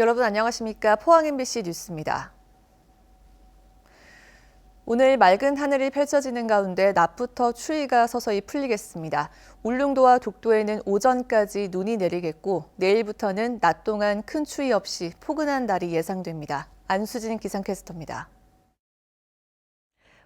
여러분 안녕하십니까? 포항 MBC 뉴스입니다. 오늘 맑은 하늘이 펼쳐지는 가운데 낮부터 추위가 서서히 풀리겠습니다. 울릉도와 독도에는 오전까지 눈이 내리겠고 내일부터는 낮 동안 큰 추위 없이 포근한 날이 예상됩니다. 안수진 기상캐스터입니다.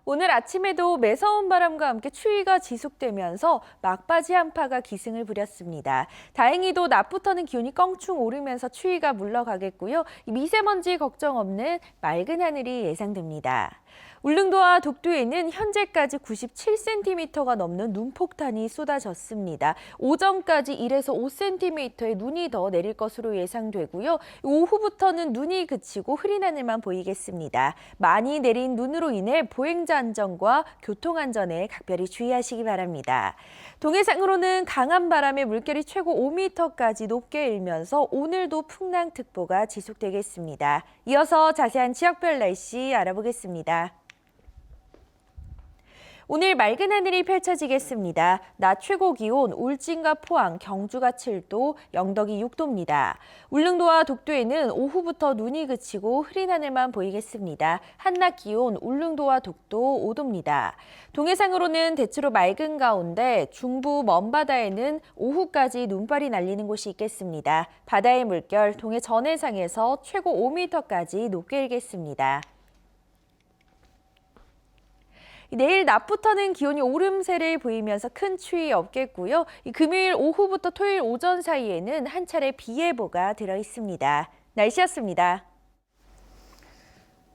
오늘 아침에도 매서운 바람과 함께 추위가 지속되면서 막바지 한파가 기승을 부렸습니다. 다행히도 낮부터는 기온이 껑충 오르면서 추위가 물러가겠고요. 미세먼지 걱정 없는 맑은 하늘이 예상됩니다. 울릉도와 독도에는 현재까지 97cm가 넘는 눈폭탄이 쏟아졌습니다. 오전까지 1에서 5cm의 눈이 더 내릴 것으로 예상되고요. 오후부터는 눈이 그치고 흐린 하늘만 보이겠습니다. 많이 내린 눈으로 인해 보행자 안전과 교통 안전에 각별히 주의하시기 바랍니다. 동해상으로는 강한 바람에 물결이 최고 5m까지 높게 일면서 오늘도 풍랑특보가 지속되겠습니다. 이어서 자세한 지역별 날씨 알아보겠습니다. 오늘 맑은 하늘이 펼쳐지겠습니다. 낮 최고 기온 울진과 포항, 경주가 7도, 영덕이 6도입니다. 울릉도와 독도에는 오후부터 눈이 그치고 흐린 하늘만 보이겠습니다. 한낮 기온 울릉도와 독도 5도입니다. 동해상으로는 대체로 맑은 가운데 중부 먼바다에는 오후까지 눈발이 날리는 곳이 있겠습니다. 바다의 물결 동해 전해상에서 최고 5m까지 높게 일겠습니다. 내일 낮부터는 기온이 오름세를 보이면서 큰 추위 없겠고요. 금요일 오후부터 토요일 오전 사이에는 한 차례 비 예보가 들어 있습니다. 날씨였습니다.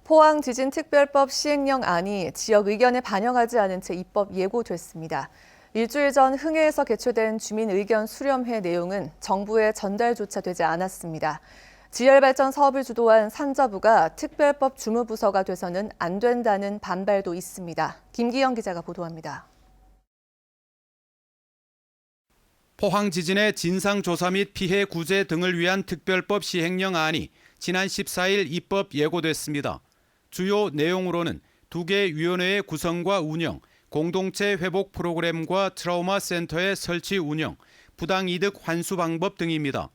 포항 지진특별법 시행령안이 지역 의견에 반영하지 않은 채 입법 예고됐습니다. 일주일 전 흥해에서 개최된 주민 의견 수렴회 내용은 정부에 전달조차 되지 않았습니다. 지열발전 사업을 주도한 산자부가 특별법 주무부서가 돼서는 안 된다는 반발도 있습니다. 김기영 기자가 보도합니다. 포항 지진의 진상조사 및 피해 구제 등을 위한 특별법 시행령안이 지난 14일 입법 예고됐습니다. 주요 내용으로는 2개 위원회의 구성과 운영, 공동체 회복 프로그램과 트라우마 센터의 설치 운영, 부당이득 환수 방법 등입니다.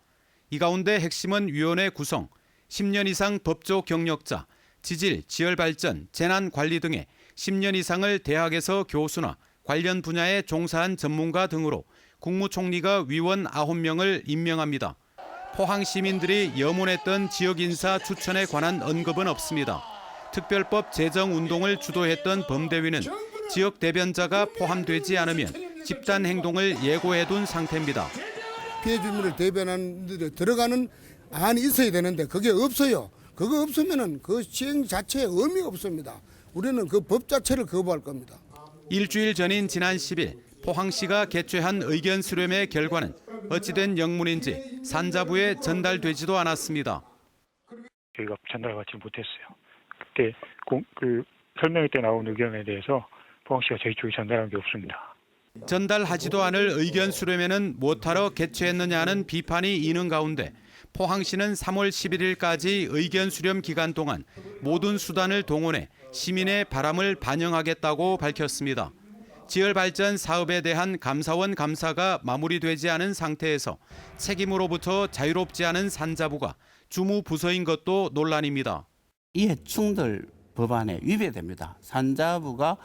이 가운데 핵심은 위원회 구성, 10년 이상 법조 경력자, 지질, 지열발전, 재난관리 등의 10년 이상을 대학에서 교수나 관련 분야에 종사한 전문가 등으로 국무총리가 위원 9명을 임명합니다. 포항 시민들이 염원했던 지역 인사 추천에 관한 언급은 없습니다. 특별법 제정 운동을 주도했던 범대위는 지역 대변자가 포함되지 않으면 집단 행동을 예고해둔 상태입니다. 피해 주민을 대변하는 데 들어가는 안이 있어야 되는데 그게 없어요. 그거 없으면은 그 시행 자체에 의미가 없습니다. 우리는 그 법 자체를 거부할 겁니다. 일주일 전인 지난 10일 포항시가 개최한 의견 수렴의 결과는 어찌된 영문인지 산자부에 전달되지도 않았습니다. 저희가 전달받지 못했어요. 그때 설명회 때 나온 의견에 대해서 포항시가 저희 쪽에 전달한 게 없습니다. 전달하지도 않을 의견 수렴회는 못하러 개최했느냐는 비판이 이는 가운데 포항시는 3월 11일까지 의견 수렴 기간 동안 모든 수단을 동원해 시민의 바람을 반영하겠다고 밝혔습니다. 지열발전 사업에 대한 감사원 감사가 마무리되지 않은 상태에서 책임으로부터 자유롭지 않은 산자부가 주무부서인 것도 논란입니다. 이해충돌 법안에 위배됩니다. 산자부가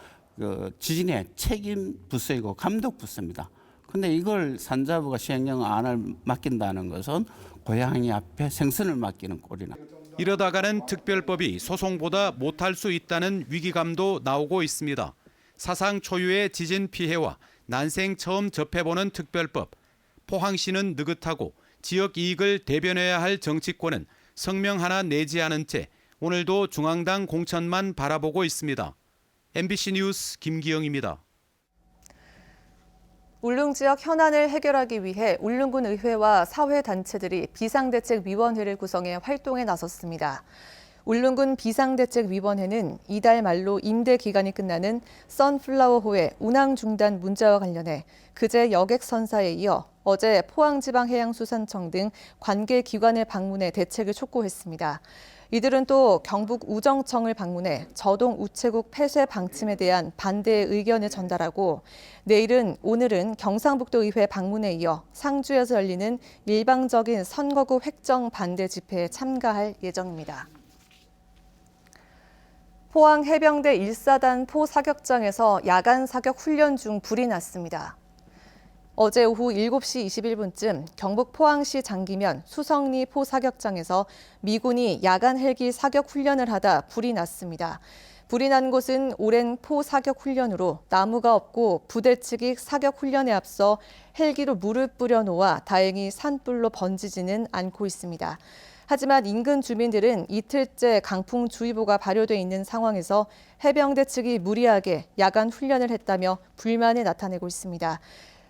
지진의 책임 부서이고 감독 부서입니다. 그런데 이걸 산자부가 시행령안을 맡긴다는 것은 고양이 앞에 생선을 맡기는 꼴이나. 이러다가는 특별법이 소송보다 못할 수 있다는 위기감도 나오고 있습니다. 사상 초유의 지진 피해와 난생 처음 접해보는 특별법. 포항시는 느긋하고 지역 이익을 대변해야 할 정치권은 성명 하나 내지 않은 채 오늘도 중앙당 공천만 바라보고 있습니다. MBC 뉴스 김기영입니다. 울릉 지역 현안을 해결하기 위해 울릉군 의회와 사회단체들이 비상대책위원회를 구성해 활동에 나섰습니다. 울릉군 비상대책위원회는 이달 말로 임대 기간이 끝나는 선플라워호의 운항 중단 문제와 관련해 그제 여객선사에 이어 어제 포항지방해양수산청 등 관계 기관을 방문해 대책을 촉구했습니다. 이들은 또 경북 우정청을 방문해 저동 우체국 폐쇄 방침에 대한 반대의 의견을 전달하고 오늘은 경상북도 의회 방문에 이어 상주에서 열리는 일방적인 선거구 획정 반대 집회에 참가할 예정입니다. 포항 해병대 1사단 포 사격장에서 야간 사격 훈련 중 불이 났습니다. 어제 오후 7시 21분쯤 경북 포항시 장기면 수성리 포 사격장에서 미군이 야간 헬기 사격 훈련을 하다 불이 났습니다. 불이 난 곳은 오랜 포 사격 훈련으로 나무가 없고 부대 측이 사격 훈련에 앞서 헬기로 물을 뿌려 놓아 다행히 산불로 번지지는 않고 있습니다. 하지만 인근 주민들은 이틀째 강풍주의보가 발효돼 있는 상황에서 해병대 측이 무리하게 야간 훈련을 했다며 불만을 나타내고 있습니다.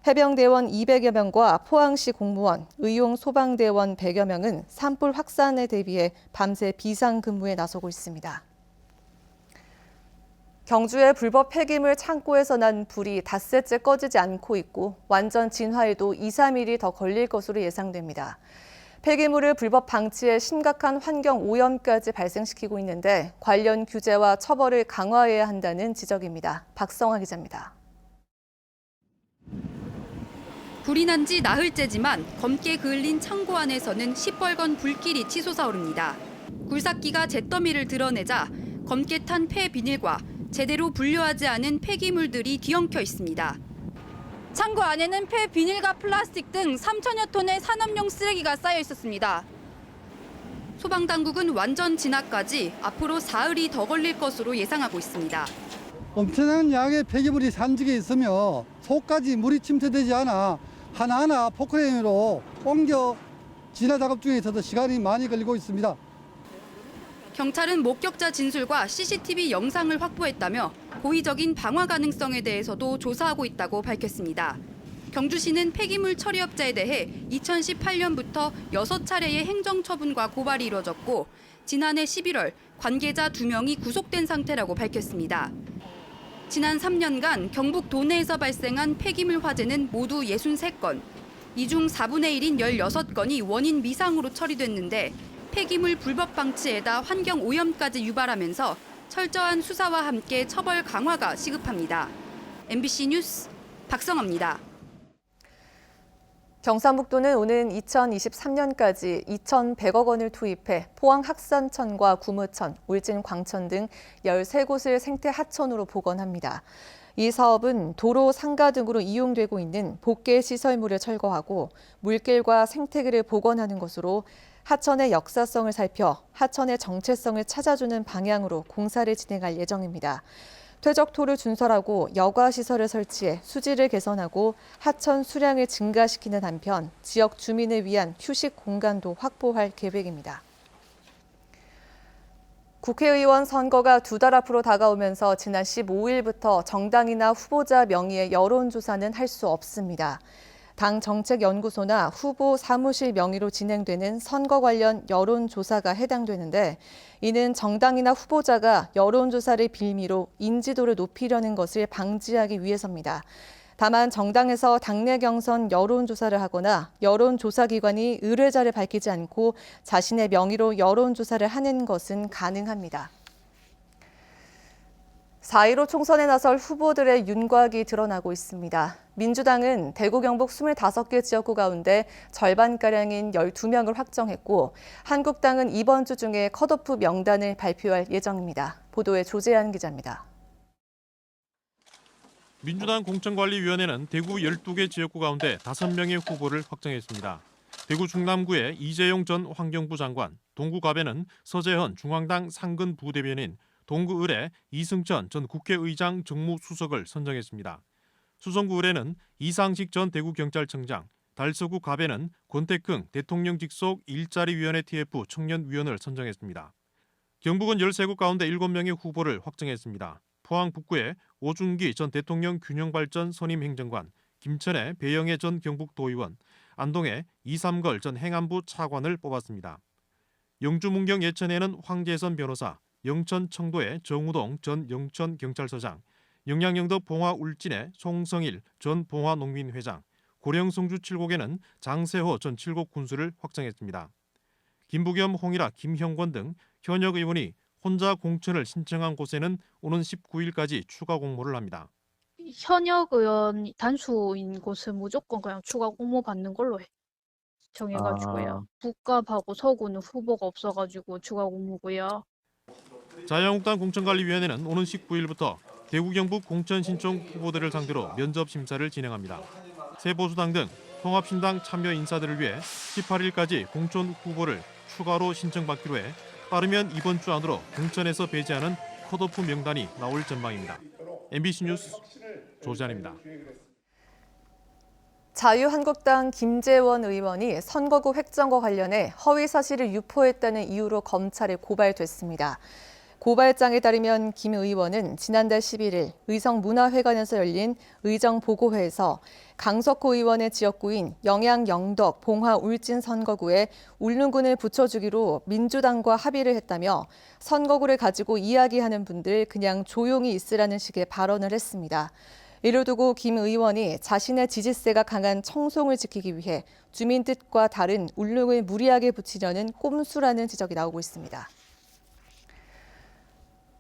해병대원 200여 명과 포항시 공무원, 의용 소방대원 100여 명은 산불 확산에 대비해 밤새 비상근무에 나서고 있습니다. 경주의 불법 폐기물 창고에서 난 불이 닷새째 꺼지지 않고 있고 완전 진화에도 2, 3일이 더 걸릴 것으로 예상됩니다. 폐기물을 불법 방치해 심각한 환경 오염까지 발생시키고 있는데 관련 규제와 처벌을 강화해야 한다는 지적입니다. 박성화 기자입니다. 불이 난 지 나흘째지만 검게 그을린 창고 안에서는 시뻘건 불길이 치솟아 오릅니다. 굴삭기가 잿더미를 드러내자 검게 탄 폐 비닐과 제대로 분류하지 않은 폐기물들이 뒤엉켜 있습니다. 창고 안에는 폐 비닐과 플라스틱 등 3천여 톤의 산업용 쓰레기가 쌓여 있었습니다. 소방당국은 완전 진화까지 앞으로 사흘이 더 걸릴 것으로 예상하고 있습니다. 엄청난 양의 폐기물이 산적에 있으며 속까지 물이 침투되지 않아 하나하나 포크레인으로 옮겨 진화 작업 중에 있어서 시간이 많이 걸리고 있습니다. 경찰은 목격자 진술과 CCTV 영상을 확보했다며 고의적인 방화 가능성에 대해서도 조사하고 있다고 밝혔습니다. 경주시는 폐기물 처리업자에 대해 2018년부터 6차례의 행정처분과 고발이 이뤄졌고 지난해 11월 관계자 2명이 구속된 상태라고 밝혔습니다. 지난 3년간 경북 도내에서 발생한 폐기물 화재는 모두 63건, 이 중 4분의 1인 16건이 원인 미상으로 처리됐는데 폐기물 불법 방치에다 환경 오염까지 유발하면서 철저한 수사와 함께 처벌 강화가 시급합니다. MBC 뉴스 박성아입니다. 경상북도는 오는 2023년까지 2,100억 원을 투입해 포항 학산천과 구무천, 울진 광천 등 13곳을 생태 하천으로 복원합니다. 이 사업은 도로, 상가 등으로 이용되고 있는 복개 시설물을 철거하고 물길과 생태계를 복원하는 것으로 하천의 역사성을 살펴 하천의 정체성을 찾아주는 방향으로 공사를 진행할 예정입니다. 퇴적토를 준설하고 여과시설을 설치해 수질을 개선하고 하천 수량을 증가시키는 한편 지역 주민을 위한 휴식 공간도 확보할 계획입니다. 국회의원 선거가 2달 앞으로 다가오면서 지난 15일부터 정당이나 후보자 명의의 여론조사는 할 수 없습니다. 당 정책연구소나 후보 사무실 명의로 진행되는 선거 관련 여론조사가 해당되는데 이는 정당이나 후보자가 여론조사를 빌미로 인지도를 높이려는 것을 방지하기 위해서입니다. 다만 정당에서 당내 경선 여론조사를 하거나 여론조사기관이 의뢰자를 밝히지 않고 자신의 명의로 여론조사를 하는 것은 가능합니다. 4.15 총선에 나설 후보들의 윤곽이 드러나고 있습니다. 민주당은 대구 경북 25개 지역구 가운데 절반가량인 12명을 확정했고 한국당은 이번 주 중에 컷오프 명단을 발표할 예정입니다. 보도에 조재한 기자입니다. 민주당 공천관리위원회는 대구 12개 지역구 가운데 5명의 후보를 확정했습니다. 대구 중남구의 이재용 전 환경부 장관, 동구갑에는 서재헌 중앙당 상근 부대변인, 동구 을에 이승천 전 국회의장 정무수석을 선정했습니다. 수성구 을에는 이상식 전 대구경찰청장, 달서구 갑에는 권태긍 대통령 직속 일자리위원회 TF 청년위원을 선정했습니다. 경북은 13곳 가운데 7명의 후보를 확정했습니다. 포항 북구에 오준기 전 대통령 균형발전 선임행정관, 김천에 배영애 전 경북도의원, 안동에 이삼걸 전 행안부 차관을 뽑았습니다. 영주 문경 예천에는 황재선 변호사, 영천 청도의 정우동 전 영천경찰서장, 영양영도 봉화 울진의 송성일 전 봉화농민회장, 고령 성주 칠곡에는 장세호 전 칠곡군수를 확정했습니다. 김부겸, 홍일아, 김형권 등 현역 의원이 혼자 공천을 신청한 곳에는 오는 19일까지 추가 공모를 합니다. 현역 의원 단수인 곳은 무조건 그냥 추가 공모 받는 걸로 정해가지고요. 국갑하고 서구는 후보가 없어가지고 추가 공모고요. 자유한국당 공천관리위원회는 오는 19일부터 대구 경북 공천 신청 후보들을 상대로 면접 심사를 진행합니다. 새보수당 등 통합신당 참여 인사들을 위해 18일까지 공천 후보를 추가로 신청받기로 해 빠르면 이번 주 안으로 공천에서 배제하는 컷오프 명단이 나올 전망입니다. MBC 뉴스 조지환입니다. 자유한국당 김재원 의원이 선거구 획정과 관련해 허위 사실을 유포했다는 이유로 검찰에 고발됐습니다. 고발장에 따르면 김 의원은 지난달 11일 의성문화회관에서 열린 의정보고회에서 강석호 의원의 지역구인 영양 영덕 봉화 울진 선거구에 울릉군을 붙여주기로 민주당과 합의를 했다며 선거구를 가지고 이야기하는 분들 그냥 조용히 있으라는 식의 발언을 했습니다. 이를 두고 김 의원이 자신의 지지세가 강한 청송을 지키기 위해 주민 뜻과 다른 울릉을 무리하게 붙이려는 꼼수라는 지적이 나오고 있습니다.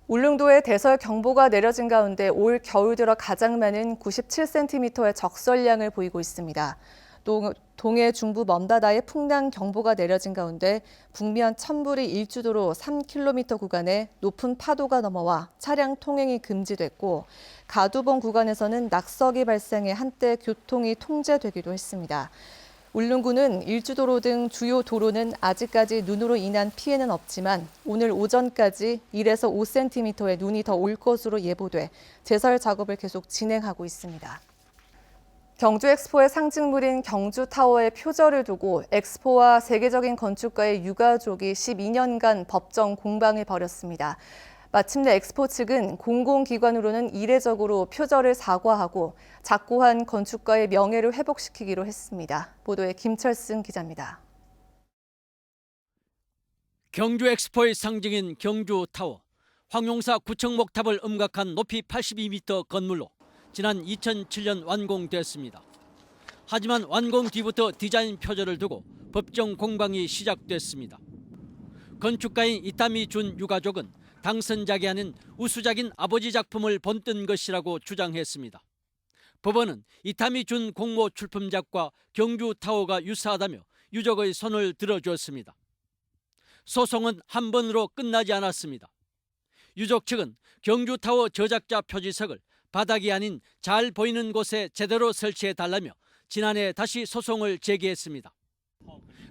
울릉도에 대설 경보가 내려진 가운데 올 겨울 들어 가장 많은 97cm의 적설량을 보이고 있습니다. 또 동해 중부 먼바다에 풍랑 경보가 내려진 가운데 북면 천불이 일주도로 3km 구간에 높은 파도가 넘어와 차량 통행이 금지됐고 가두봉 구간에서는 낙석이 발생해 한때 교통이 통제되기도 했습니다. 울릉군은 일주도로 등 주요 도로는 아직까지 눈으로 인한 피해는 없지만 오늘 오전까지 1에서 5cm의 눈이 더 올 것으로 예보돼 제설 작업을 계속 진행하고 있습니다. 경주 엑스포의 상징물인 경주타워의 표절을 두고 엑스포와 세계적인 건축가의 유가족이 12년간 법정 공방을 벌였습니다. 마침내 엑스포 측은 공공기관으로는 이례적으로 표절을 사과하고 작고한 건축가의 명예를 회복시키기로 했습니다. 보도에 김철승 기자입니다. 경주 엑스포의 상징인 경주타워, 황용사 구청목탑을 음각한 높이 82m 건물로 지난 2007년 완공됐습니다. 하지만 완공 뒤부터 디자인 표절을 두고 법정 공방이 시작됐습니다. 건축가인 이타미 준 유가족은 당선작이 아닌 우수작인 아버지 작품을 본뜬 것이라고 주장했습니다. 법원은 이타미 준 공모 출품작과 경주타워가 유사하다며 유족의 손을 들어주었습니다. 소송은 한 번으로 끝나지 않았습니다. 유족 측은 경주타워 저작자 표지석을 바닥이 아닌 잘 보이는 곳에 제대로 설치해달라며 지난해 다시 소송을 제기했습니다.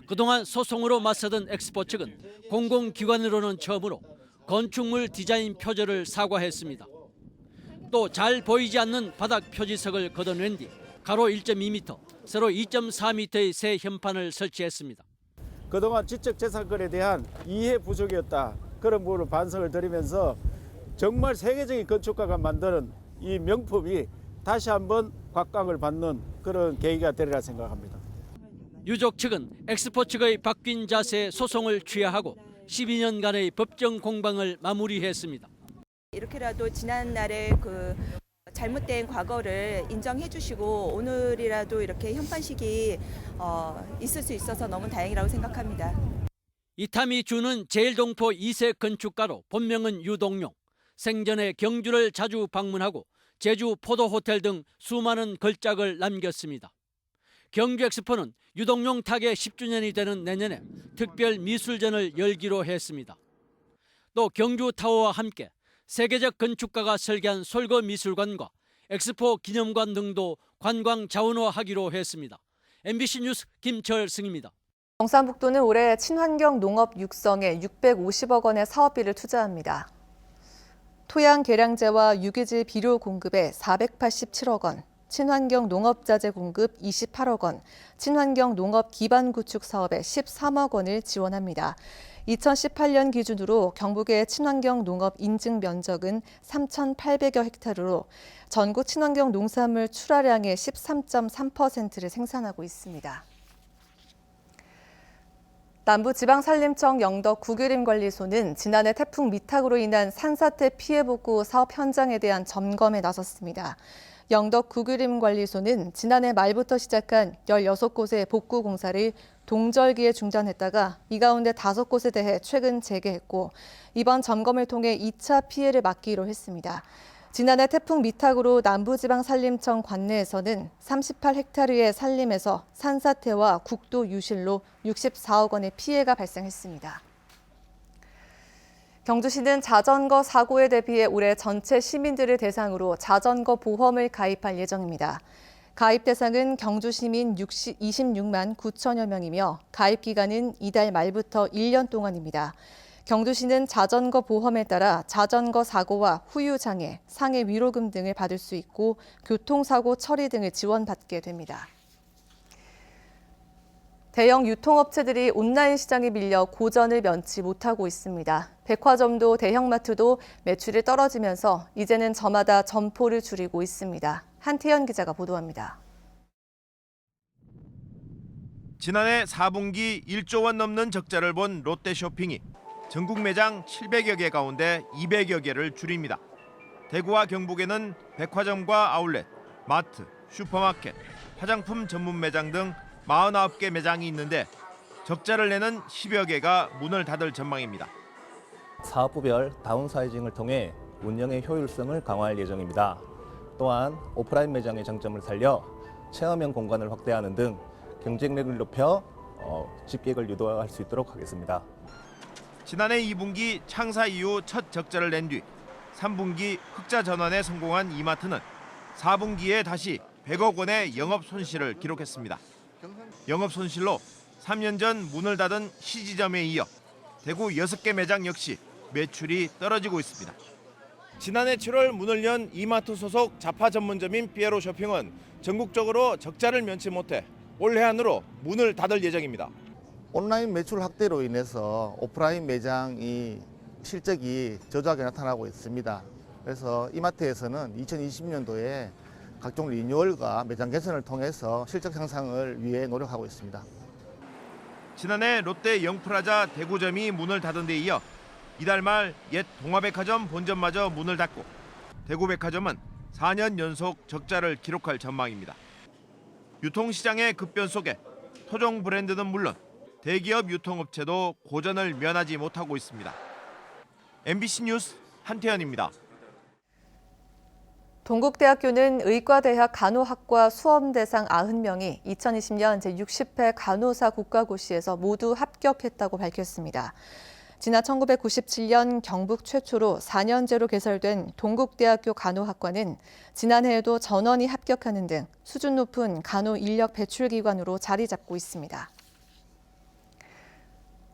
그동안 소송으로 맞서던 엑스포 측은 공공기관으로는 처음으로 건축물 디자인 표절을 사과했습니다. 또 잘 보이지 않는 바닥 표지석을 걷어낸 뒤 가로 1.2m, 세로 2.4m의 새 현판을 설치했습니다. 그동안 지적재산권에 대한 이해 부족이었다. 그런 부분을 반성을 드리면서 정말 세계적인 건축가가 만드는 이 명품이 다시 한번 곽광을 받는 그런 계기가 되리라 생각합니다. 유족 측은 엑스포 측의 바뀐 자세에 소송을 취하하고 12년간의 법정 공방을 마무리했습니다. 이렇게라도 지난날의 그 잘못된 과거를 인정해 주시고 오늘이라도 이렇게 현판식이 있을 수 있어서 너무 다행이라고 생각합니다. 이타미 주는 제일동포 2세 건축가로 본명은 유동용. 생전에 경주를 자주 방문하고 제주 포도호텔 등 수많은 걸작을 남겼습니다. 경주 엑스포는 유동용 타계 10주년이 되는 내년에 특별 미술전을 열기로 했습니다. 또 경주타워와 함께 세계적 건축가가 설계한 솔거미술관과 엑스포 기념관 등도 관광 자원화하기로 했습니다. MBC 뉴스 김철승입니다. 경상북도는 올해 친환경 농업 육성에 650억 원의 사업비를 투자합니다. 토양 개량제와 유기질 비료 공급에 487억 원, 친환경 농업자재 공급 28억 원, 친환경 농업 기반 구축 사업에 13억 원을 지원합니다. 2018년 기준으로 경북의 친환경 농업 인증 면적은 3,800여 헥타르로 전국 친환경 농산물 출하량의 13.3%를 생산하고 있습니다. 남부지방산림청 영덕 구규림관리소는 지난해 태풍 미탁으로 인한 산사태 피해 복구 사업 현장에 대한 점검에 나섰습니다. 영덕 구그림관리소는 지난해 말부터 시작한 16곳의 복구 공사를 동절기에 중단했다가 이 가운데 5곳에 대해 최근 재개했고 이번 점검을 통해 2차 피해를 막기로 했습니다. 지난해 태풍 미탁으로 남부지방산림청 관내에서는 38헥타르의 산림에서 산사태와 국도 유실로 64억 원의 피해가 발생했습니다. 경주시는 자전거 사고에 대비해 올해 전체 시민들을 대상으로 자전거 보험을 가입할 예정입니다. 가입 대상은 경주 시민 26만 9천여 명이며 가입 기간은 이달 말부터 1년 동안입니다. 경주시는 자전거 보험에 따라 자전거 사고와 후유장애, 상해 위로금 등을 받을 수 있고 교통사고 처리 등을 지원받게 됩니다. 대형 유통업체들이 온라인 시장에 밀려 고전을 면치 못하고 있습니다. 백화점도 대형마트도 매출이 떨어지면서 이제는 저마다 점포를 줄이고 있습니다. 한태현 기자가 보도합니다. 지난해 4분기 1조 원 넘는 적자를 본 롯데쇼핑이 전국 매장 700여 개 가운데 200여 개를 줄입니다. 대구와 경북에는 백화점과 아울렛, 마트, 슈퍼마켓, 화장품 전문 매장 등 49개 매장이 있는데 적자를 내는 10여 개가 문을 닫을 전망입니다. 사업부별 다운사이징을 통해 운영의 효율성을 강화할 예정입니다. 또한 오프라인 매장의 장점을 살려 체험형 공간을 확대하는 등 경쟁력을 높여 집객을 유도할 수 있도록 하겠습니다. 지난해 2분기 창사 이후 첫 적자를 낸 뒤 3분기 흑자 전환에 성공한 이마트는 4분기에 다시 100억 원의 영업 손실을 기록했습니다. 영업 손실로 3년 전 문을 닫은 시지점에 이어 대구 6개 매장 역시 매출이 떨어지고 있습니다. 지난해 7월 문을 연 이마트 소속 자파 전문점인 피에로 쇼핑은 전국적으로 적자를 면치 못해 올해 안으로 문을 닫을 예정입니다. 온라인 매출 확대로 인해서 오프라인 매장이 실적이 저조하게 나타나고 있습니다. 그래서 이마트에서는 2020년도에 각종 리뉴얼과 매장 개선을 통해서 실적 향상을 위해 노력하고 있습니다. 지난해 롯데 영프라자 대구점이 문을 닫은 데 이어 이달 말 옛 동화백화점 본점마저 문을 닫고 대구백화점은 4년 연속 적자를 기록할 전망입니다. 유통시장의 급변 속에 토종 브랜드는 물론 대기업 유통업체도 고전을 면하지 못하고 있습니다. MBC 뉴스 한태현입니다. 동국대학교는 의과대학 간호학과 수험 대상 90명이 2020년 제60회 간호사 국가고시에서 모두 합격했다고 밝혔습니다. 지난 1997년 경북 최초로 4년제로 개설된 동국대학교 간호학과는 지난해에도 전원이 합격하는 등 수준 높은 간호 인력 배출 기관으로 자리 잡고 있습니다.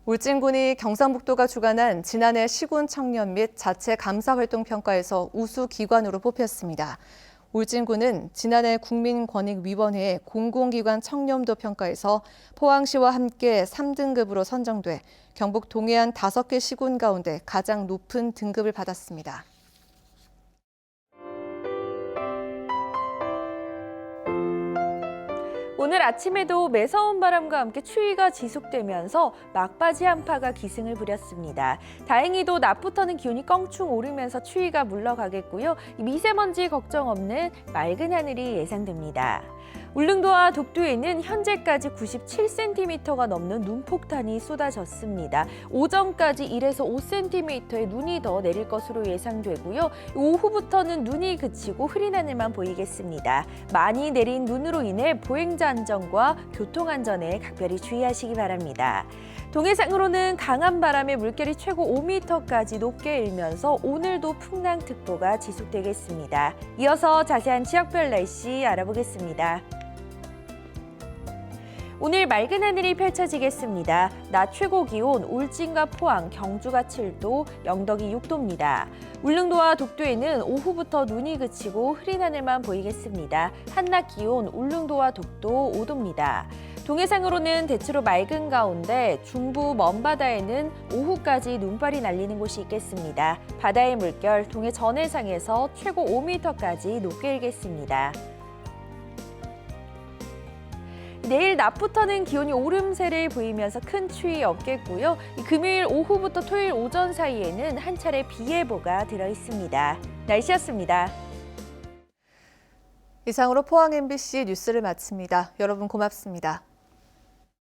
울진군이 경상북도가 주관한 지난해 시군 청년 및 자체 감사 활동 평가에서 우수 기관으로 뽑혔습니다. 울진군은 지난해 국민권익위원회의 공공기관 청렴도 평가에서 포항시와 함께 3등급으로 선정돼 경북 동해안 5개 시군 가운데 가장 높은 등급을 받았습니다. 오늘 아침에도 매서운 바람과 함께 추위가 지속되면서 막바지 한파가 기승을 부렸습니다. 다행히도 낮부터는 기온이 껑충 오르면서 추위가 물러가겠고요. 미세먼지 걱정 없는 맑은 하늘이 예상됩니다. 울릉도와 독도에는 현재까지 97cm가 넘는 눈폭탄이 쏟아졌습니다. 오전까지 1에서 5cm의 눈이 더 내릴 것으로 예상되고요. 오후부터는 눈이 그치고 흐린 하늘만 보이겠습니다. 많이 내린 눈으로 인해 보행자 안전과 교통 안전에 각별히 주의하시기 바랍니다. 동해상으로는 강한 바람에 물결이 최고 5m까지 높게 일면서 오늘도 풍랑특보가 지속되겠습니다. 이어서 자세한 지역별 날씨 알아보겠습니다. 오늘 맑은 하늘이 펼쳐지겠습니다. 낮 최고 기온 울진과 포항, 경주가 7도, 영덕이 6도입니다. 울릉도와 독도에는 오후부터 눈이 그치고 흐린 하늘만 보이겠습니다. 한낮 기온 울릉도와 독도 5도입니다. 동해상으로는 대체로 맑은 가운데 중부 먼바다에는 오후까지 눈발이 날리는 곳이 있겠습니다. 바다의 물결 동해 전해상에서 최고 5m까지 높게 일겠습니다. 내일 낮부터는 기온이 오름세를 보이면서 큰 추위 없겠고요. 금요일 오후부터 토요일 오전 사이에는 한 차례 비 예보가 들어 있습니다. 날씨였습니다. 이상으로 포항 MBC 뉴스를 마칩니다. 여러분 고맙습니다.